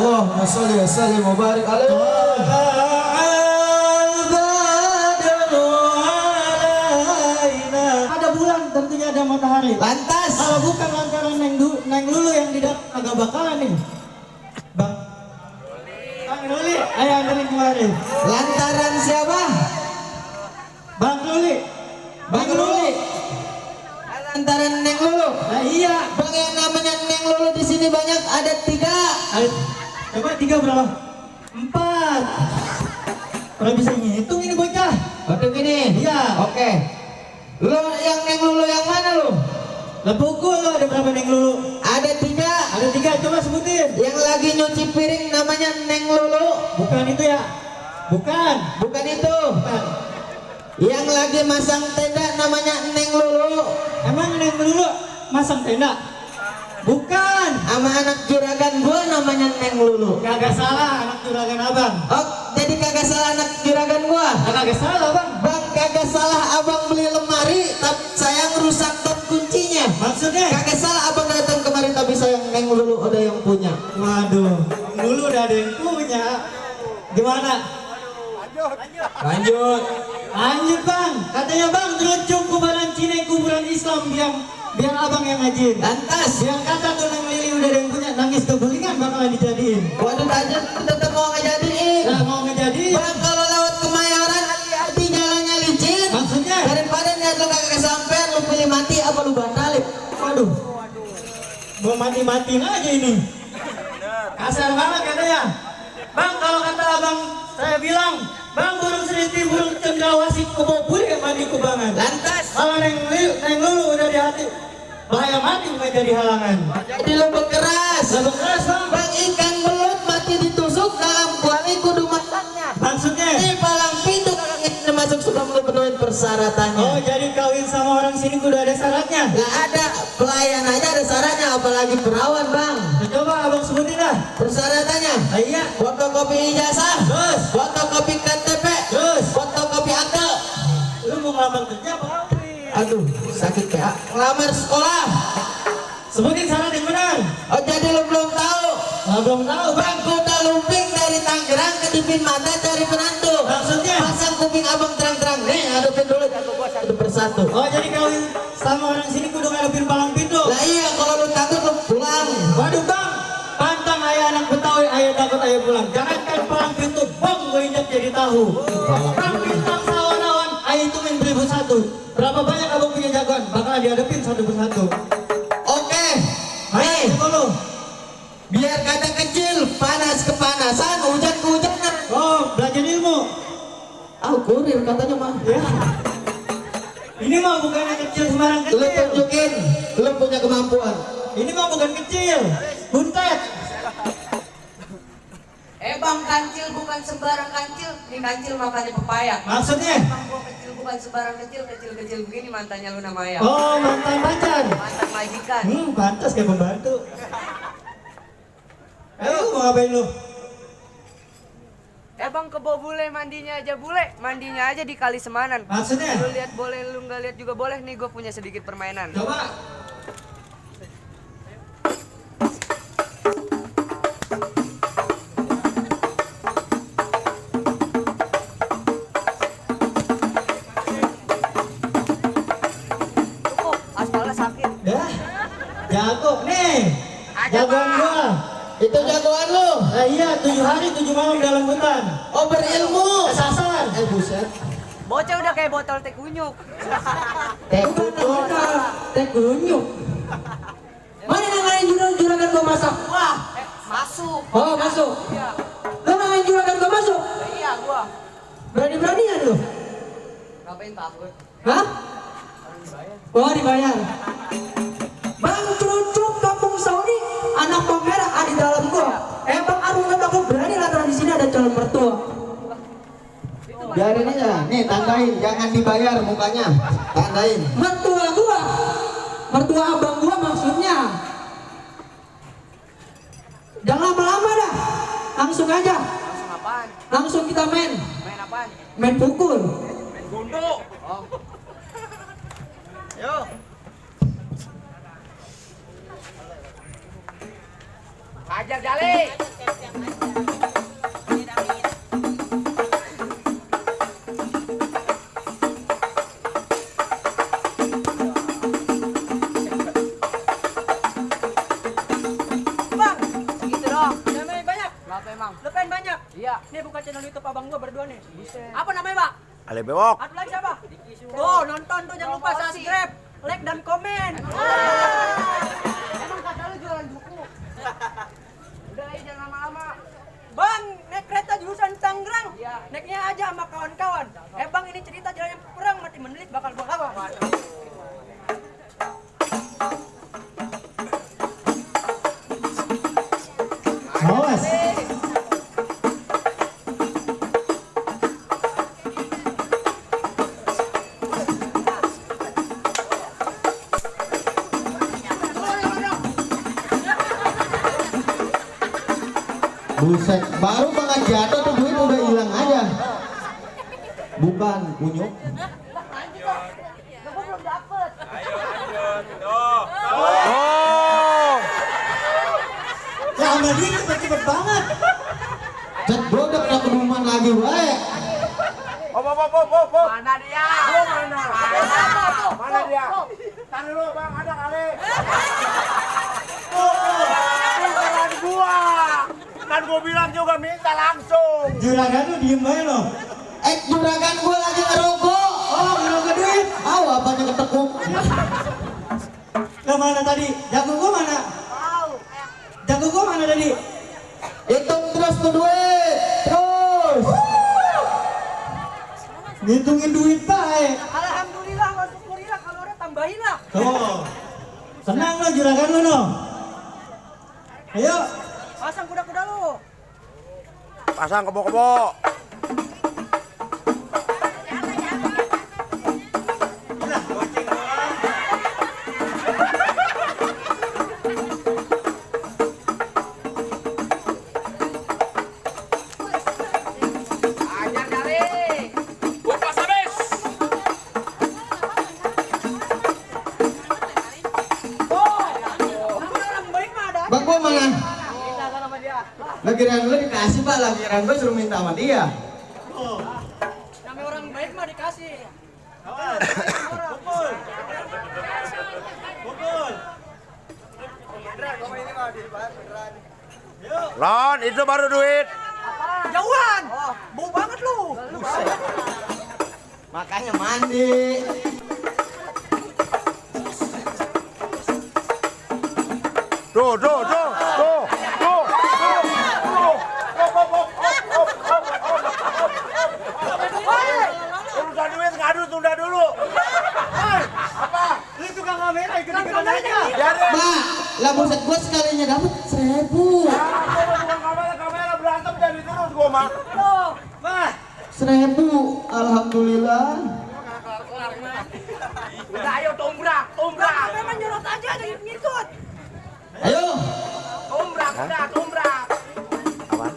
Allahumma sholli wa sallim wa barik alaihi. Ada bulan tentunya ada matahari. Lantas Kalau bukan lantaran Neng Lulu yang tidak agak bakalan nih. Bang Luli, ayo anterin kemari. lantaran siapa? Bang Luli. Bang Luli. Lantaran Neng Lulu. Nah iya. Bang, yang namanya Neng Lulu di sini banyak, ada 3. Coba 3 berapa? 4. Kalau bisa ngitung ini bocah. Untuk ini. Iya. Oke. Lu yang Neng Lulu yang mana lu? Lah pukul lo ada berapa Neng Lulu? Ada 3. Ada 3, coba sebutin. Yang lagi nyuci piring namanya Neng Lulu. Bukan itu ya? Bukan. Bukan itu. Bukan. Yang lagi masang tenda namanya Neng Lulu. Emang Neng Lulu masang tenda? Bukan. Sama anak juragan gua namanya Neng Lulu. Kagak salah anak juragan abang. Oh, jadi kagak salah anak juragan gua. Kagak salah bang. Bang, kagak salah abang beli lemari, tapi saya ngerusak top kuncinya. Maksudnya? Kagak salah abang datang kemarin, tapi saya Neng Lulu ada yang punya. Waduh, Lulu udah ada yang punya. Gimana? Lanjut. Lanjut bang. Katanya bang terucuk kuburan Cina kuburan Islam biar abang yang ngajin. Lantas. Yang kata tuh Neng Lili udah ada yang punya, nangis kegulingan bakalan dijadiin. Waduh, aja tetap mau ngejadiin. Nah mau ngejadiin. Bang, kalau lewat Kemayoran hati-hati, jalannya licin. Maksudnya? Daripada niat lu kagak kesampean, lu pilih mati apa lu batalin? Waduh. Mau mati-matiin aja ini. Kasar banget katanya. Bang, kalau kata abang saya bilang, bang burung seriti burung cendrawasih kebobule yang mandi kubangan. Lantas. Kalau Neng Lulu udah di hati, bahaya mati bukan jadi halangan. Jadi lu berkeras. Lebih keras bang. Bang, ikan belut mati ditusuk dalam kuali kudu matangnya. Maksudnya? Ini palang pintu kalau ingin masuk sudah lu penuhin persyaratannya. Oh jadi kawin sama orang sini kudu ada syaratnya? Gak ada, pelayan aja ada syaratnya, apalagi perawan bang. Nah, coba abang sebutin lah. Persyaratannya. Ah, iya. Fotokopi ijazah. Terus. Fotokopi KTP. Terus. Fotokopi akte. Lu mau ngelamar kerja apa? Aduh, sakit PA. Ngelamar sekolah. Sebutin syarat yang benar. Oh, jadi lu belum tahu? Belum tahu bang. Bang, kuda lumping dari Tangerang ke Dipin Mata cari penantu. Maksudnya? Pasang kuping abang terang-terang. Nih, hadapin dulu jago gua satu persatu. Oh jadi kawin sama orang sini kudu ngadepin palang pintu. Lah iya, kalau lu takut lu pulang. Waduh bang, pantang ayah anak Betawi, ayah takut ayah pulang. Jangankan palang pintu, bang gue injak jadi tahu. Bang bintang sawan-awan, ayah itu main 1001. Berapa banyak abang punya jagoan, bakalan dihadapin satu persatu. Oke. Nih, Nih, lu. biar kata kecil, panas kepanasan, hujan kehujanan. Oh, belajar ilmu. Ah, kurir katanya mah. Ya. Ini mah bukan yang kecil sembarang Lu kecil. tunjukin, lu punya kemampuan. Ini mah bukan kecil, buntet. Bang, kancil bukan sembarang kancil. Ini kancil makannya pepaya. Maksudnya? Bang, gua kecil bukan sembarang kecil. Kecil-kecil begini mantannya Luna Maya. Oh, mantan pacar. Mantan majikan. Pantas kayak pembantu. Ayo, mau ngapain lu? Bang, ke bawah bule mandinya aja bule. Mandinya aja di Kali Semanan. Maksudnya? Lu lihat boleh, lu nggak lihat juga boleh. Nih gue punya sedikit permainan. Coba. Cukup, aspalnya sakit. Ya, jago nih. Jagoan gua. Itu jagoan lu. Nah, iya, 7 hari 7 malam dalam hutan. Oh, berilmu. Kesasar. Buset. Bocah udah kayak botol teh kunyuk. Teh kunyuk. Teh kunyuk. Mana yang lain juragan gua masak? Wah, masuk. Oh, masuk. Iya, Lu main juragan gua masuk? iya gua. Berani-beranian lu? Ngapain takut? Hah? Harus dibayar. Oh, dibayar. Bang Cucuk Kampung Saudi, anak pemerah ada di dalam gua. Bang Arung nggak takut berani lantaran di sini ada calon mertua. Biarin aja, nih tandain, jangan dibayar mukanya, tandain. Mertua gua, mertua abang gua maksudnya. Jangan lama-lama dah, langsung aja, Langsung apaan? langsung kita main, Main apaan? main pukul. Main gondo. Oh. Yo. Ajar Jali. Bang, Gitu dong. namanya banyak. Kenapa emang? Lu pengen banyak? Iya. Nih buka channel YouTube abang gua berdua nih. Buset. Apa namanya, Pak? Ale bewok. Satu lagi siapa? Tuh, nonton tuh jangan lupa Promosi. subscribe, like dan komen. Emang kata lu jualan buku. Udah aja jangan lama-lama. Bang, naik kereta jurusan Tangerang. Iya. Naiknya aja sama kawan-kawan. Bang, ini cerita jalan yang perang mati mendelik bakal gua lawan. Awas. Buset, baru banget jatuh tuh duit udah hilang aja. Bukan kunyuk. Gua belum dapet. Oh. Ya sama dia cepet-cepet banget. Cet bodoh udah keduman lagi wae. Op. Mana dia? Mana dia? Tahan dulu bang, ada kali. Bukan gua. Kan gua bilang juga minta langsung. Juragan lu diem aja lo. Juragan gua lagi ngerokok. Oh, ngerokok duit. Aw, apanya ketekuk. Ke mana tadi? Jago gua mana? Jago gua mana tadi? Hitung terus tuh duit. Terus. Ngitungin duit baik. Alhamdulillah, wa syukurillah kalau ada tambahin lah. Tuh. Senang lo juragan lu no. Ayo. Pasang kuda-kuda lu. Pasang kebo-kebo. Ajar Jali. Orang baik mah ada. Bang gua mana? Minta sama dia. Lagiran lu dikasih pak, lagiran gua suruh minta sama dia. Namanya orang baik mah dikasih. Lon, itu baru duit. Jauhan. Bau banget lu. Makanya mandi. Tuh. Urusan duit ngadu tunda dulu. Lu tukang kamera ikut-ikutan aja. Biarin. Pak, lah buset gua sekalinya dapat 1000. Kamera berantem jadi terus gua mah. Tuh. Pak, 1000. Alhamdulillah. Udah ayo tumbrak. Memang nyerot aja jadi ngikut. Ayo. Tumbrak, udah tumbrak. Apaan?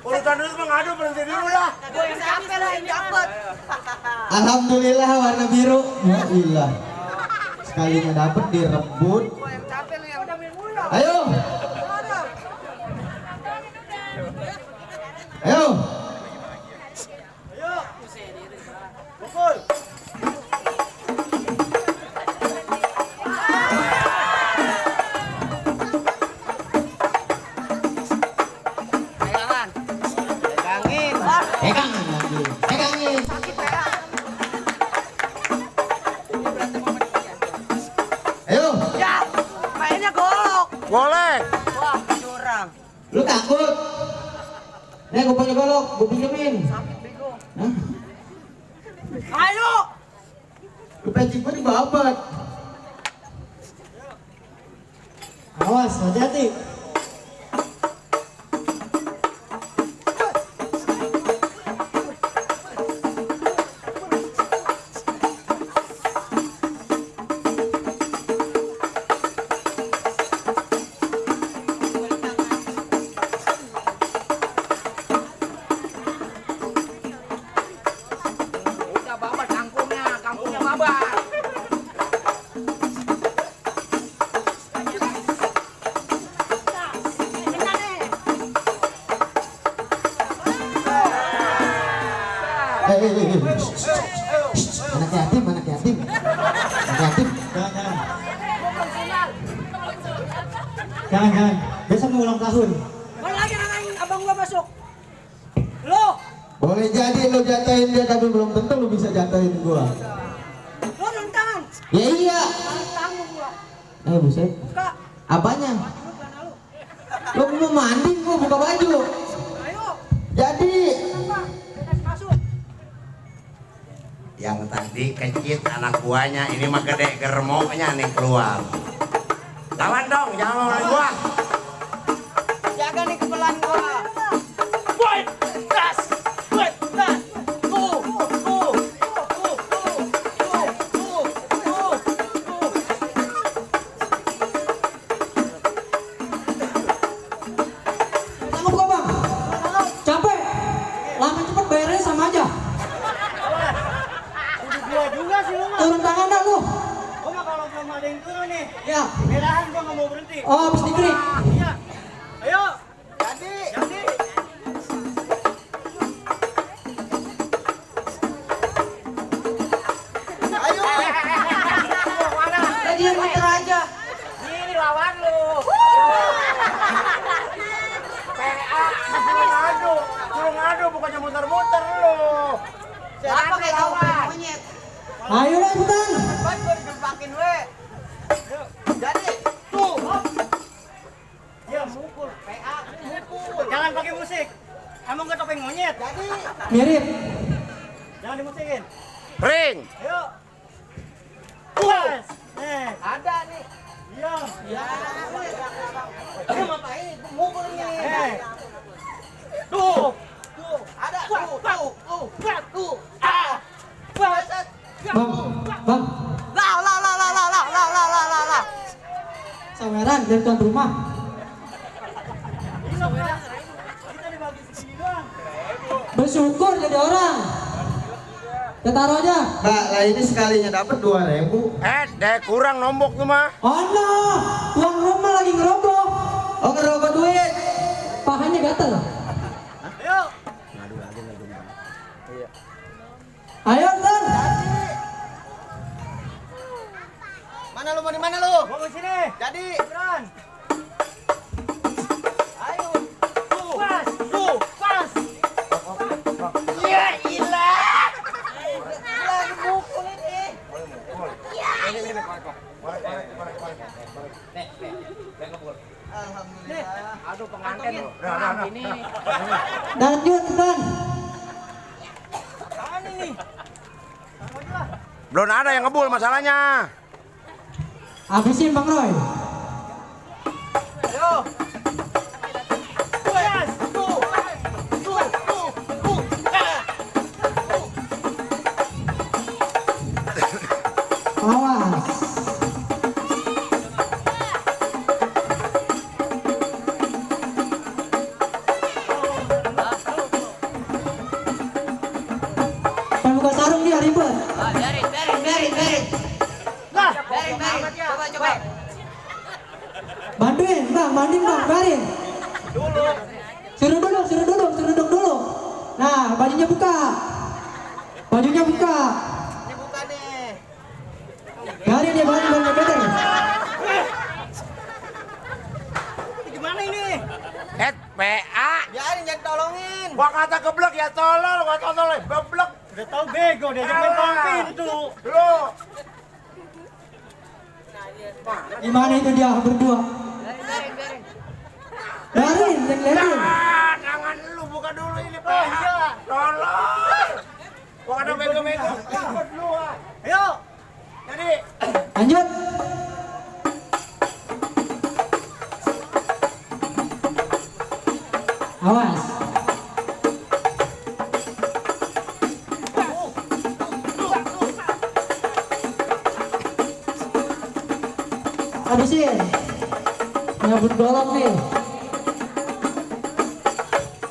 Urusan duit mah ngadu berhenti dulu lah. Gua yang capek lah yang dapet. Alhamdulillah warna biru. Ya ilah. Sekalinya dapat direbut. Gua yang capek lu yang udah minum mulu. Ayo. Ayo. Pukul. Pegangan. Pegangin. Pegangin lagi. Pegangin. Ayo. Ya, mainnya golok. Boleh. Wah, curang. Lu takut? Nih gue punya golok, gue pinjemin. Sakit bego. Hah? Ayo. Lu peci gue dibabat. Awas, hati-hati. Anak yatim, anak yatim. Anak yatim. Jangan. Jangan. Besok mau ulang tahun. Mana lagi nangain abang gua masuk? Lo, Boleh jadi lo jatuhin dia tapi belum tentu lo bisa jatuhin gua. lo tangan. Ya iya. Tangan gua. Buset. Buka. Apanya? Lu celana lu. Lo mau mandi gua buka baju. Ayo. Jadi Kenapa? Bebas masuk. Yang tadi kecil anak buahnya, ini mah gede germoknya nih keluar. Lawan dong, jangan lawan gua. Jaga nih kebelan gua. sanggup gak bang? Capek. Lama cepet bayarnya sama aja. Gua juga sih lu mah. Turun tangan dah lu. Gua mah kalau belum ada yang turun nih. Ya. Merahan gua nggak mau berhenti. Oh habis dikrik. Iya. Ayo. Jadi. Ayo. Lagi yang muter aja. Ini lawan lu. Suruh ngadu bukannya muter-muter lu. Siapa kayak tahu monyet? Ayo lah ikutan. Ban gua digempakin we. Jadi tuh. Dia mukul. PA mukul. Jangan pakai musik. Emang gak topeng monyet. Jadi Mirip. Jangan dimusikin. Ring. Ayo. Puas. ada nih. Iya. Ya. Dia ngapain? Mukul nih. Tuh. Tuh. Ada tuh. Tuh. Ah. Baset. Bang, bang. Lah. Saweran dari tuan rumah. Ini Pak. Kita dibagi segini doang. Bersyukur jadi orang. Kita taruh aja. Mbak, lah ini sekalinya dapat 2.000. Deh kurang nombok tuh mah. Oh no, tuan rumah lagi ngerokok. Oh, ngerokok duit. Pahanya gatel. Ayo. Ayo Tan. Mana lu mau di mana lu? Gua ke sini. Jadi. Beran. Ayo. Pas. Tuh. Pas. Ya ilah. Lagi mukul ini. Alhamdulillah. Aduh pengantin. Ini. Lanjut Tan. Apaan ini? Belum ada yang ngebul masalahnya. Habisin Bang Roy. Ayo. Pas. Tuh. Awas. Buka sarung dia ribet. Berin. Lah. Berin. Coba. Bantuin bang, barin. Suruh duduk dulu. Nah, bajunya buka. Ini bukan nih. Barin dia barin better. Gimana ini? PA. Biarin jangan tolongin. Gua kata geblek ya tolol, gua tolol geblek. Udah tahu bego dia main tolong pintu. Lu. Gimana itu dia berdua? Berin. Barin, yang liatin. Tangan lu buka dulu ini PA. Oh iya. Tolol. Gua kata bego-bego. Lu. Ayo. Jadi. Lanjut. Awas. Habisin. Nyabut golok nih.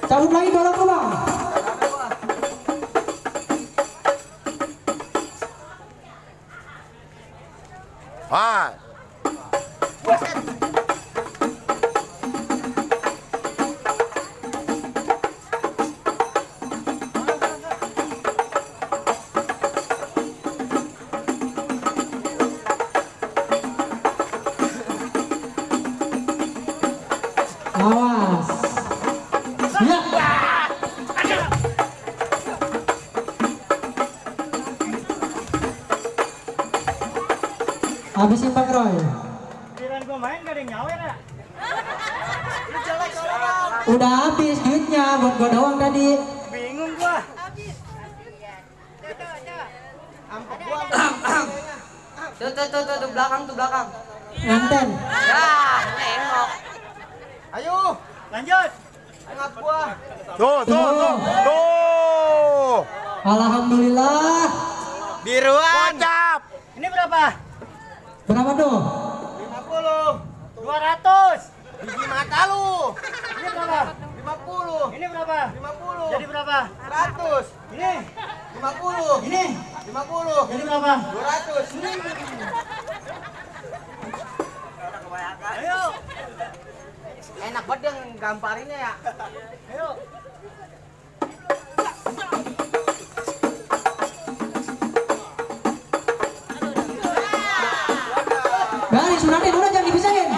Cabut lagi golok lu bang. Wah. Awas. Ya. Habisin Bang Roy. Kirain gua main gak ada yang nyawer ya? Udah habis duitnya buat gua doang tadi. Bingung gua. Tuh, belakang. Nganten. Dah, nengok. Ayo, lanjut. Tuh. Alhamdulillah. Biruan. Ini berapa? Berapa tuh? 50. 200. Biji mata lu. Ini berapa? 50. Ini berapa? 50. Jadi berapa? 100. Ini. 50. Ini. 50. Jadi berapa? 200. Ayo. Enak banget yang gamparinnya ya. Ayo. Garis Sunatin udah jangan dipisahin.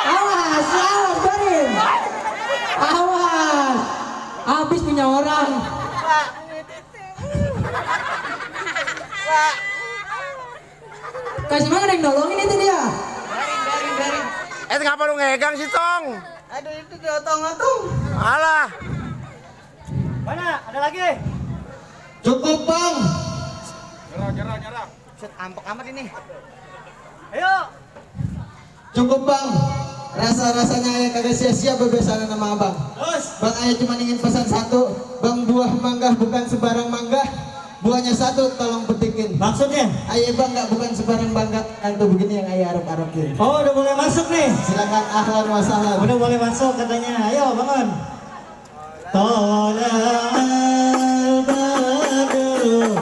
Awas, Garin. Awas. Habis punya orang. Kasih mana yang nolongin itu dia? Ngapa lu ngegang sih, Tong? Aduh, itu diotong-otong. Alah. Mana? Ada lagi? Cukup, Bang. Nyerah. Set ampek amat ini. Ayo. Cukup, Bang. Rasa-rasanya ayah kagak sia-sia bebesanan sama Abang. Terus. Bang ayah cuma ingin pesan satu. Bang, buah mangga bukan sembarang mangga. Buahnya satu, tolong petikin. Maksudnya? Ayah Bang nggak bukan sembarang bangga. Itu begini yang ayah arep-arepin. Oh, udah boleh masuk nih. Silakan ahlan wa sahlan. Udah boleh masuk katanya. Ayo, bangun. Tola'al badru.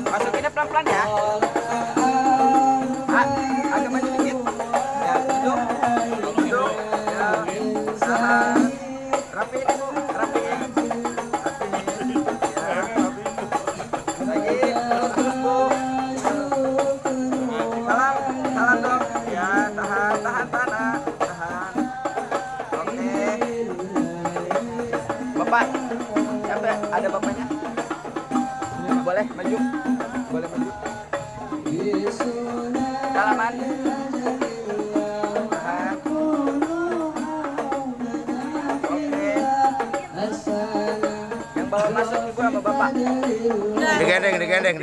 Masukinnya pelan-pelan ya. Agak maju dikit. Ya, duduk. Ya. Rapi ini, Bu. Rapi. Ya. Lagi, terus, Bu. Salam dong. Ya, tahan. Tahan. Oke. Bapak, siapa? Ada bapaknya? Boleh maju. Salaman. Tahan. Oke. Yang bawa masuk ibu sama bapak. Digandeng. Digandeng.